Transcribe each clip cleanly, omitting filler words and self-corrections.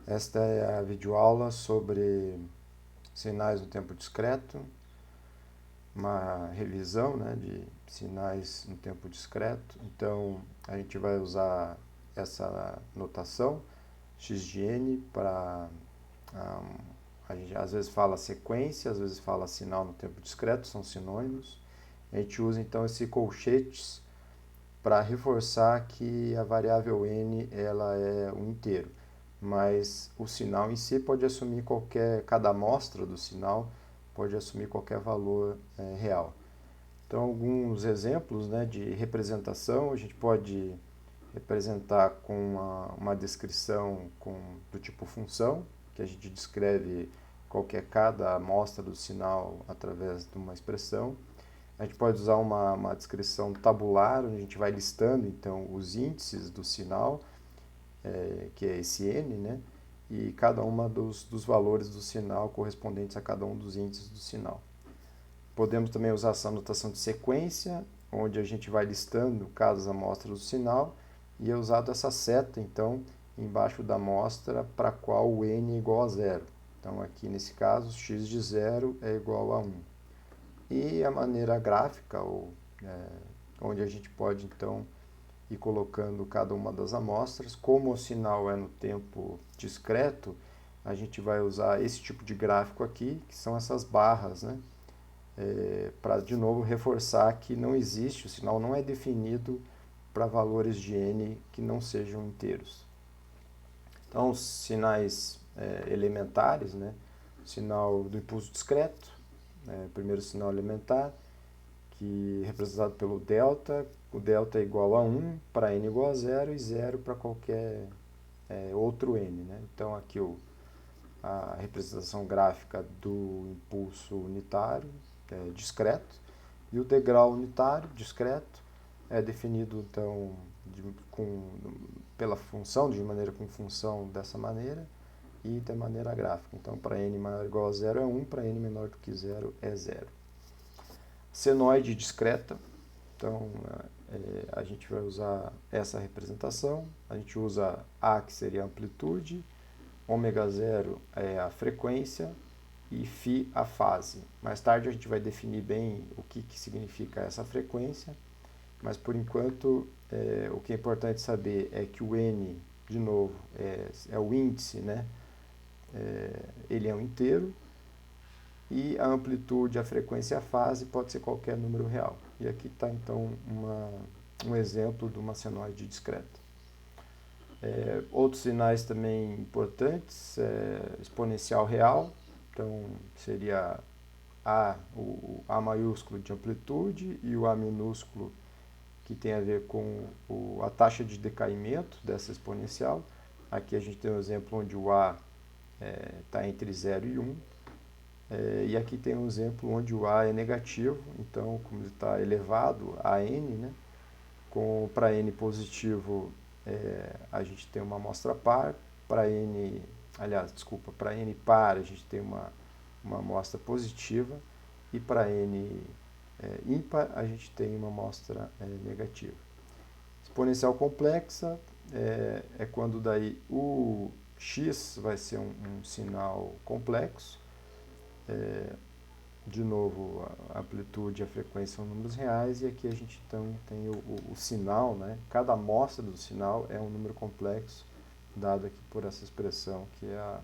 Esta é a videoaula sobre sinais no tempo discreto, uma revisão, né, de sinais no tempo discreto. Então, a gente vai usar essa notação x de n para... a gente às vezes fala sequência, às vezes fala sinal no tempo discreto, são sinônimos. A gente usa então esse colchetes para reforçar que a variável n ela é um inteiro, mas o sinal em si pode assumir cada amostra do sinal pode assumir qualquer valor real. Então, alguns exemplos, né, de representação, a gente pode representar com uma descrição do tipo função, que a gente descreve cada amostra do sinal através de uma expressão. A gente pode usar uma descrição tabular, onde a gente vai listando então os índices do sinal, que é esse n, né? E cada uma dos valores do sinal correspondentes a cada um dos índices do sinal. Podemos também usar essa notação de sequência, onde a gente vai listando cada amostra do sinal, e é usado essa seta, então, embaixo da amostra para qual o n é igual a zero. Então, aqui nesse caso, x de 0 é igual a 1. E a maneira gráfica, onde a gente pode, então, ir colocando cada uma das amostras. Como o sinal é no tempo discreto, a gente vai usar esse tipo de gráfico aqui, que são essas barras, né? Para, de novo, reforçar que não existe, o sinal não é definido para valores de n que não sejam inteiros. Então, os sinais elementares, né? O sinal do impulso discreto, primeiro sinal elementar, que é representado pelo delta. O delta é igual a 1 para n igual a 0 e 0 para qualquer outro n, né? Então, aqui a representação gráfica do impulso unitário, discreto, e o degrau unitário, discreto, é definido, então, pela função, de maneira com função dessa maneira, e da maneira gráfica. Então, para n maior ou igual a 0 é 1, para n menor do que 0 é 0. Senoide discreta, então a gente vai usar essa representação. A gente usa A, que seria a amplitude, ômega 0 é a frequência e φ a fase. Mais tarde a gente vai definir bem o que significa essa frequência, mas por enquanto o que é importante saber é que o n, de novo, é o índice, né? Ele é um inteiro, e a amplitude, a frequência e a fase pode ser qualquer número real. E aqui está então um exemplo de uma senoide discreta. Outros sinais também importantes, exponencial real, então seria o A maiúsculo de amplitude e o A minúsculo que tem a ver com a taxa de decaimento dessa exponencial. Aqui a gente tem um exemplo onde o A está entre 0 e 1. E aqui tem um exemplo onde o A é negativo, então como ele está elevado a n, né? Para n positivo a gente tem uma amostra par, para n par a gente tem uma amostra positiva, e para n ímpar a gente tem uma amostra negativa. Exponencial complexa é quando daí o x vai ser um sinal complexo. De novo, a amplitude e a frequência são números reais, e aqui a gente então tem o sinal, né? Cada amostra do sinal é um número complexo, dado aqui por essa expressão que é a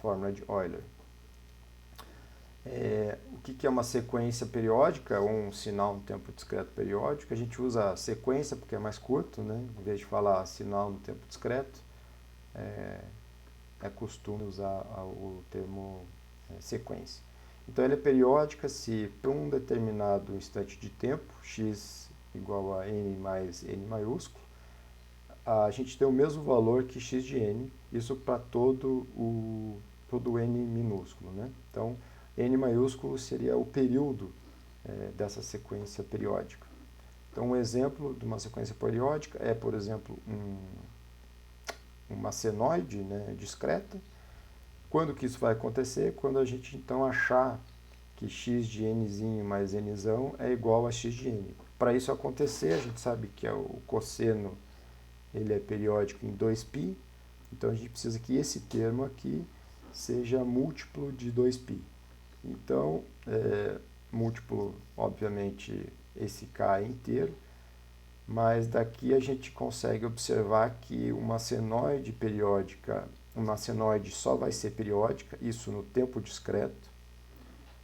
fórmula de Euler. O que é uma sequência periódica, ou um sinal no tempo discreto periódico? A gente usa a sequência porque é mais curto, né? Em vez de falar sinal no tempo discreto, é costume usar o termo sequência. Então, ela é periódica se, para um determinado instante de tempo, x igual a n mais n maiúsculo, a gente tem o mesmo valor que x de n, isso para todo o n minúsculo, né? Então, n maiúsculo seria o período dessa sequência periódica. Então, um exemplo de uma sequência periódica é, por exemplo, uma senoide, né, discreta. Quando que isso vai acontecer? Quando a gente então achar que x de n mais n é igual a x de n. Para isso acontecer, a gente sabe que o cosseno ele é periódico em 2π, Então a gente precisa que esse termo aqui seja múltiplo de 2π. Então, múltiplo, obviamente, esse k é inteiro, mas daqui a gente consegue observar que uma senoide periódica, uma senoide só vai ser periódica, isso no tempo discreto,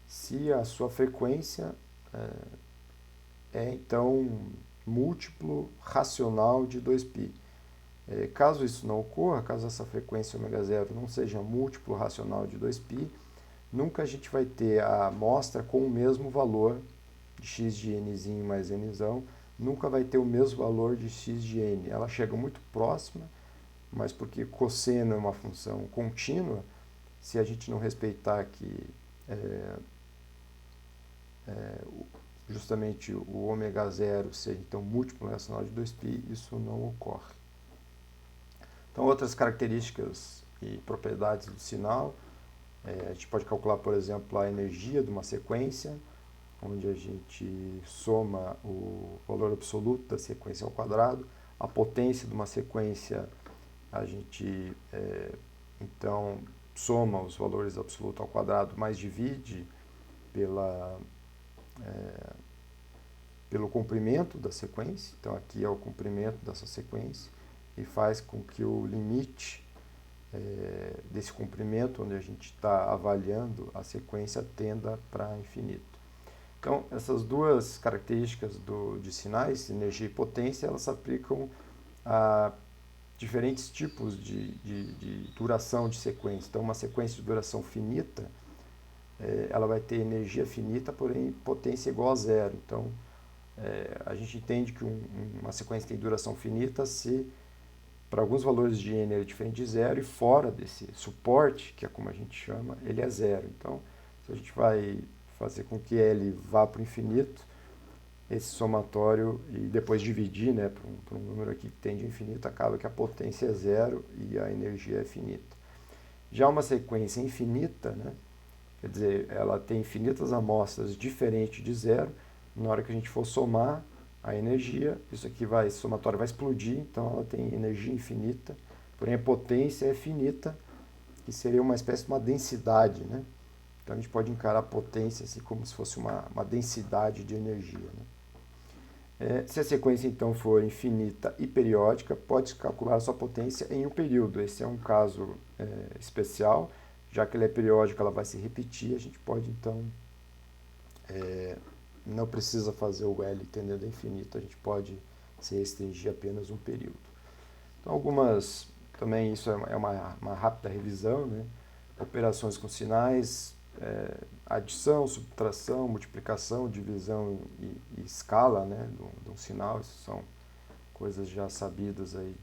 se a sua frequência então múltiplo racional de 2π. Caso isso não ocorra, caso essa frequência ω0 não seja múltiplo racional de 2π, nunca a gente vai ter a amostra com o mesmo valor de x de nzinho mais nzão, nunca vai ter o mesmo valor de x de n. Ela chega muito próxima, mas porque cosseno é uma função contínua, se a gente não respeitar que justamente o ω0 seja então múltiplo racional de 2π, isso não ocorre. Então, outras características e propriedades do sinal, a gente pode calcular, por exemplo, a energia de uma sequência, onde a gente soma o valor absoluto da sequência ao quadrado, a potência de uma sequência, a gente então soma os valores absolutos ao quadrado, mais divide pelo comprimento da sequência, então aqui é o comprimento dessa sequência, e faz com que o limite desse comprimento, onde a gente está avaliando a sequência, tenda para infinito. Então, essas duas características de sinais, energia e potência, elas se aplicam a diferentes tipos de duração de sequência. Então, uma sequência de duração finita, ela vai ter energia finita, porém potência igual a zero. Então, a gente entende que uma sequência tem duração finita se para alguns valores de n ele é diferente de zero, e fora desse suporte, que é como a gente chama, ele é zero. Então, se a gente vai fazer com que L vá para o infinito, esse somatório, e depois dividir para um número aqui que tende ao infinito, acaba que a potência é zero e a energia é finita. Já uma sequência infinita, quer dizer, ela tem infinitas amostras diferentes de zero, na hora que a gente for somar a energia, isso aqui esse somatório vai explodir, então ela tem energia infinita, porém a potência é finita, que seria uma espécie de uma densidade, Então a gente pode encarar a potência assim como se fosse uma densidade de energia, se a sequência então for infinita e periódica, pode-se calcular a sua potência em um período. Esse é um caso especial, já que ela é periódica, ela vai se repetir, a gente pode então não precisa fazer o L tendendo a infinito, a gente pode se restringir apenas um período. Então, também isso é uma rápida revisão, Operações com sinais, adição, subtração, multiplicação, divisão e escala, de um sinal, isso são coisas já sabidas aí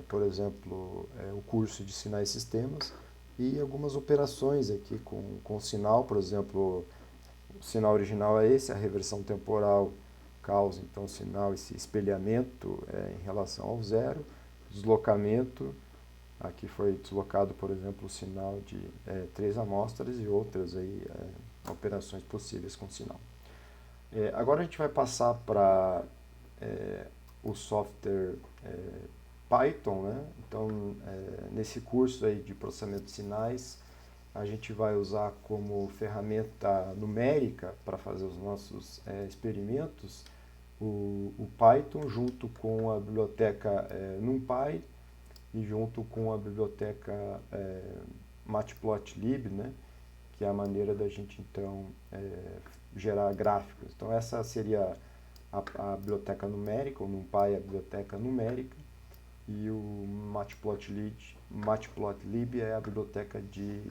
por exemplo, o curso de sinais e sistemas, e algumas operações aqui com sinal, por exemplo, o sinal original é esse, a reversão temporal causa então esse espelhamento em relação ao zero, deslocamento, aqui foi deslocado, por exemplo, o sinal de 3 amostras e outras aí, operações possíveis com sinal. Agora a gente vai passar para o software Python, Então, nesse curso aí de processamento de sinais, a gente vai usar como ferramenta numérica para fazer os nossos experimentos o Python junto com a biblioteca NumPy e junto com a biblioteca Matplotlib, que é a maneira da gente então gerar gráficos. Então essa seria a biblioteca numérica, o NumPy é a biblioteca numérica, e o Matplotlib é a biblioteca de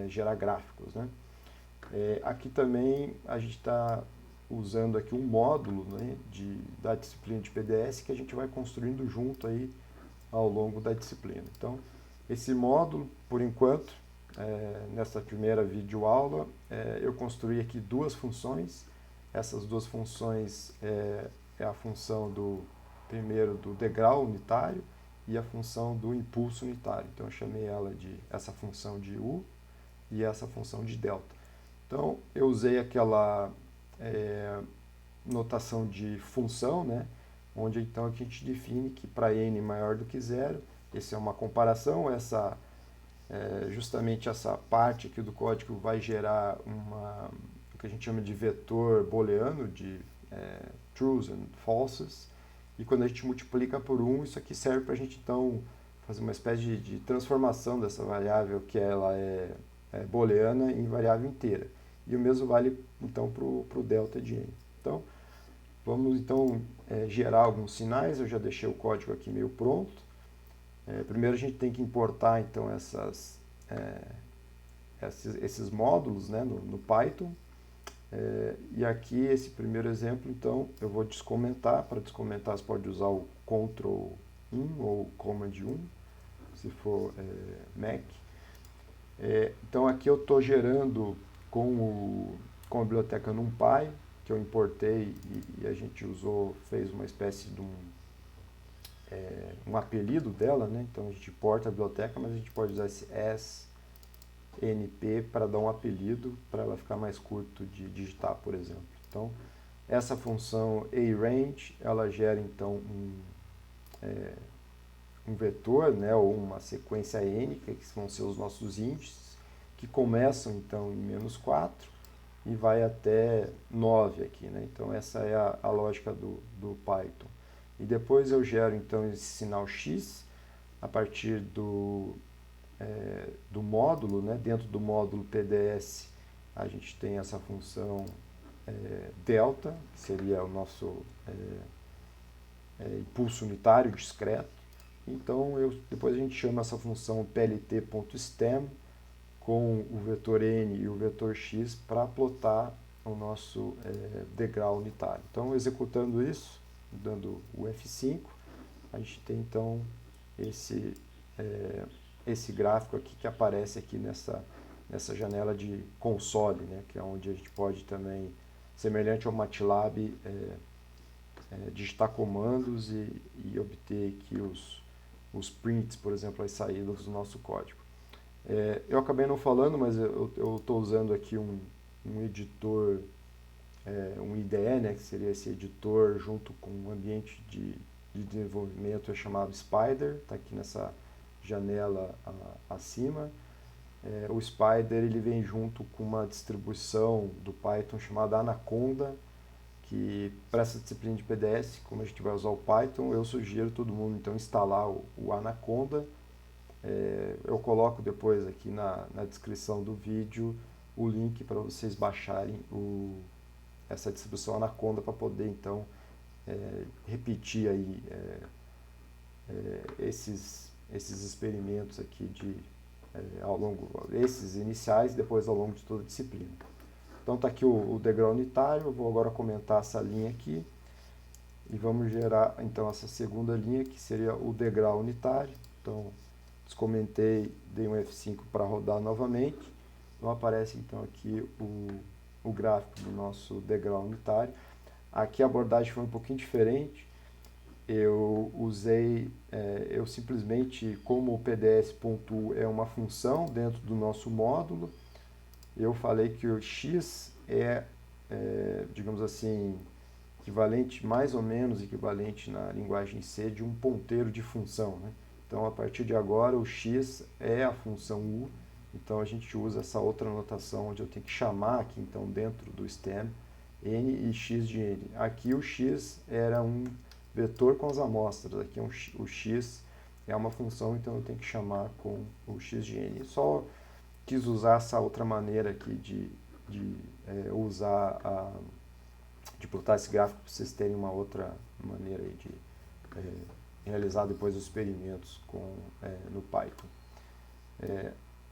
gerar gráficos. Aqui também a gente está usando aqui um módulo da disciplina de PDS que a gente vai construindo junto aí ao longo da disciplina. Então, esse módulo, por enquanto, nessa primeira videoaula, eu construí aqui duas funções. Essas duas funções é a função primeiro do degrau unitário e a função do impulso unitário. Então, eu chamei essa função de U e essa função de delta. Então, eu usei aquela notação de função, onde então a gente define que para n maior do que zero, essa é uma comparação, justamente essa parte aqui do código vai gerar o que a gente chama de vetor booleano, de trues and falses, e quando a gente multiplica por 1, isso aqui serve para a gente então fazer uma espécie de transformação dessa variável que ela é booleana em variável inteira. E o mesmo vale então para o delta de n. Então, vamos então gerar alguns sinais. Eu já deixei o código aqui meio pronto. Primeiro a gente tem que importar então esses módulos, né, no Python. E aqui esse primeiro exemplo, então, eu vou descomentar. Para descomentar você pode usar o Ctrl 1 ou Command 1, se for Mac. Então aqui eu estou gerando com a biblioteca NumPy, que eu importei e a gente fez uma espécie de um apelido dela, né? Então a gente importa a biblioteca, mas a gente pode usar esse snp para dar um apelido, para ela ficar mais curto de digitar, por exemplo. Então essa função arange, ela gera então um vetor, né, ou uma sequência n, que vão ser os nossos índices, que começam então em -4 e vai até 9 aqui, né? Então essa é a lógica do Python. E depois eu gero então esse sinal x a partir do módulo, né? Dentro do módulo PDS a gente tem essa função delta, que seria o nosso impulso unitário discreto. Então depois a gente chama essa função plt.stem com o vetor n e o vetor x para plotar o nosso degrau unitário. Então, executando isso, dando o F5, a gente tem então esse gráfico aqui que aparece aqui nessa janela de console, né, que é onde a gente pode também, semelhante ao MATLAB, digitar comandos e obter aqui os prints, por exemplo, as saídas do nosso código. Eu acabei não falando, mas eu estou usando aqui um editor, um IDE, né, que seria esse editor junto com um ambiente de desenvolvimento chamado Spider, está aqui nessa janela acima. O Spider ele vem junto com uma distribuição do Python chamada Anaconda, que para essa disciplina de PDS, como a gente vai usar o Python, eu sugiro todo mundo então instalar o Anaconda. Eu coloco depois aqui na descrição do vídeo o link para vocês baixarem essa distribuição Anaconda para poder então repetir aí esses experimentos aqui esses iniciais, depois ao longo de toda a disciplina. Então está aqui o degrau unitário. Eu vou agora comentar essa linha aqui e vamos gerar então essa segunda linha, que seria o degrau unitário. Então descomentei, dei um F5 para rodar novamente. Então aparece então aqui o gráfico do nosso degrau unitário. Aqui a abordagem foi um pouquinho diferente. Eu simplesmente, como o PDS.u é uma função dentro do nosso módulo, eu falei que o x digamos assim, equivalente, mais ou menos equivalente na linguagem C, de um ponteiro de função, né? Então, a partir de agora, o x é a função u, então a gente usa essa outra notação, onde eu tenho que chamar aqui, então, dentro do stem, n e x de n. Aqui o x era um vetor com as amostras, aqui o x é uma função, então eu tenho que chamar com o x de n. Só quis usar essa outra maneira aqui de plotar esse gráfico para vocês terem uma outra maneira aí de realizar depois os experimentos no Python.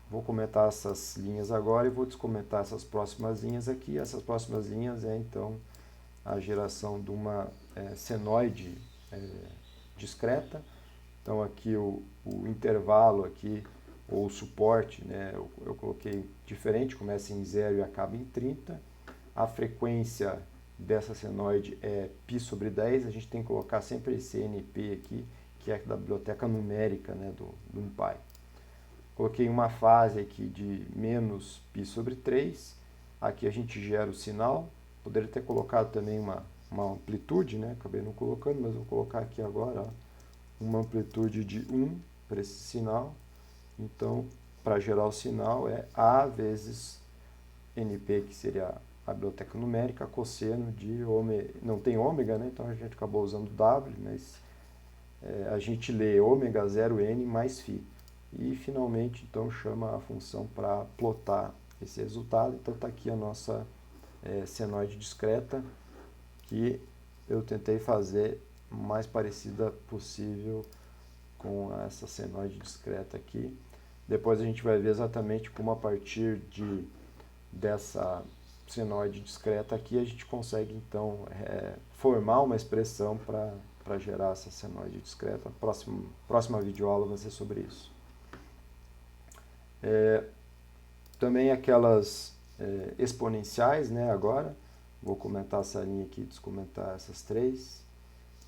Vou comentar essas linhas agora e vou descomentar essas próximas linhas aqui. Essas próximas linhas então a geração de uma senoide discreta. Então aqui o intervalo aqui, ou o suporte, né, eu coloquei diferente, começa em 0 e acaba em 30. A frequência dessa senoide é π/10, a gente tem que colocar sempre esse NP aqui, que é da biblioteca numérica, né, do NumPy. Coloquei uma fase aqui de -π/3, aqui a gente gera o sinal, poderia ter colocado também uma amplitude, né, acabei não colocando, mas vou colocar aqui agora, ó, uma amplitude de 1 para esse sinal. Então, para gerar o sinal é A vezes NP, que seria a biblioteca numérica, cosseno de ômega, não tem ômega, né? Então a gente acabou usando W, mas a gente lê ômega 0n mais φ. E finalmente, então, chama a função para plotar esse resultado. Então está aqui a nossa senoide discreta, que eu tentei fazer mais parecida possível com essa senoide discreta aqui. Depois a gente vai ver exatamente como a partir dessa senoide discreta aqui a gente consegue então formar uma expressão para gerar essa senoide discreta. A próxima videoaula vai ser sobre isso. Também aquelas exponenciais, né, agora. Vou comentar essa linha aqui, descomentar essas três.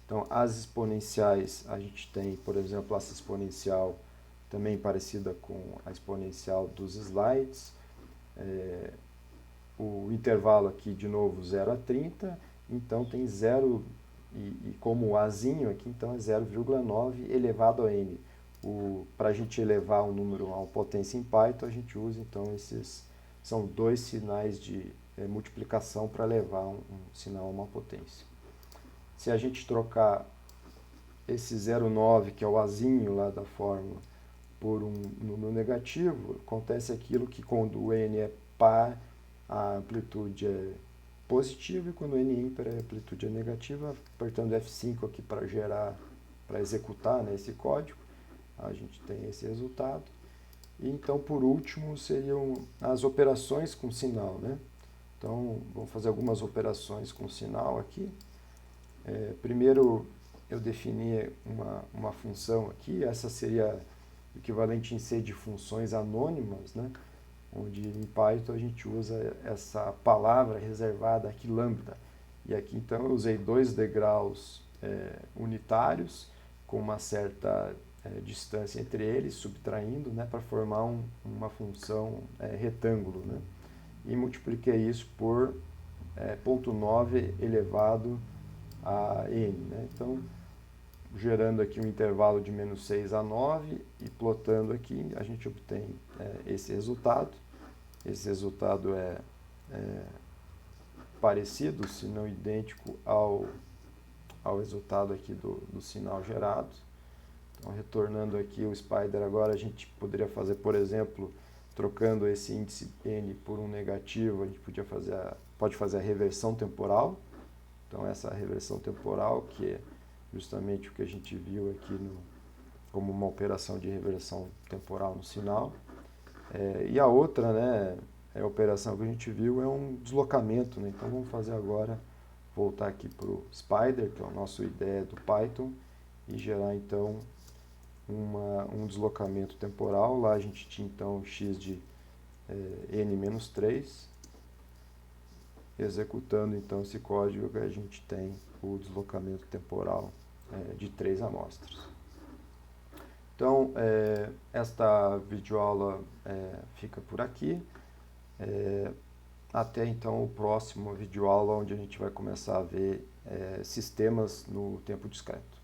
Então, as exponenciais, a gente tem, por exemplo, essa exponencial também parecida com a exponencial dos slides. O intervalo aqui, de novo, 0 a 30. Então, tem 0, e como o Azinho aqui, então é 0,9 elevado a n. Para a gente elevar um número a uma potência em Python, a gente usa, então, esses são dois sinais de multiplicação para levar um sinal a uma potência. Se a gente trocar esse 0,9, que é o Azinho lá da fórmula, por um número negativo, acontece aquilo que quando o n é par, a amplitude é positiva, e quando o n é ímpar, a amplitude é negativa. Apertando F5 aqui para executar, né, esse código, a gente tem esse resultado. E então, por último, seriam as operações com sinal, né? Então, vamos fazer algumas operações com sinal aqui. Primeiro, eu defini uma função aqui. Essa seria o equivalente em C de funções anônimas, né? Onde em Python a gente usa essa palavra reservada aqui, lambda. E aqui, então, eu usei 2 degraus unitários, com uma certa distância entre eles, subtraindo, né, para formar uma função retângulo, né? E multipliquei isso por 0,9 elevado a n, né? Então, gerando aqui um intervalo de menos 6 a 9 e plotando aqui, a gente obtém esse resultado. Esse resultado é parecido, se não idêntico, ao resultado aqui do sinal gerado. Então, retornando aqui o Spider agora, a gente poderia fazer, por exemplo, trocando esse índice n por um negativo, a gente pode fazer a reversão temporal. Então, essa reversão temporal, que é justamente o que a gente viu aqui como uma operação de reversão temporal no sinal. E a outra, né, a operação que a gente viu é um deslocamento, né? Então, vamos fazer agora, voltar aqui para o Spider, que é o nosso IDE do Python, e gerar, então, um deslocamento temporal. Lá a gente tinha, então, x de n-3. Executando, então, esse código, a gente tem o deslocamento temporal de 3 amostras. Então, esta videoaula fica por aqui. Até, então, o próximo videoaula, onde a gente vai começar a ver sistemas no tempo discreto.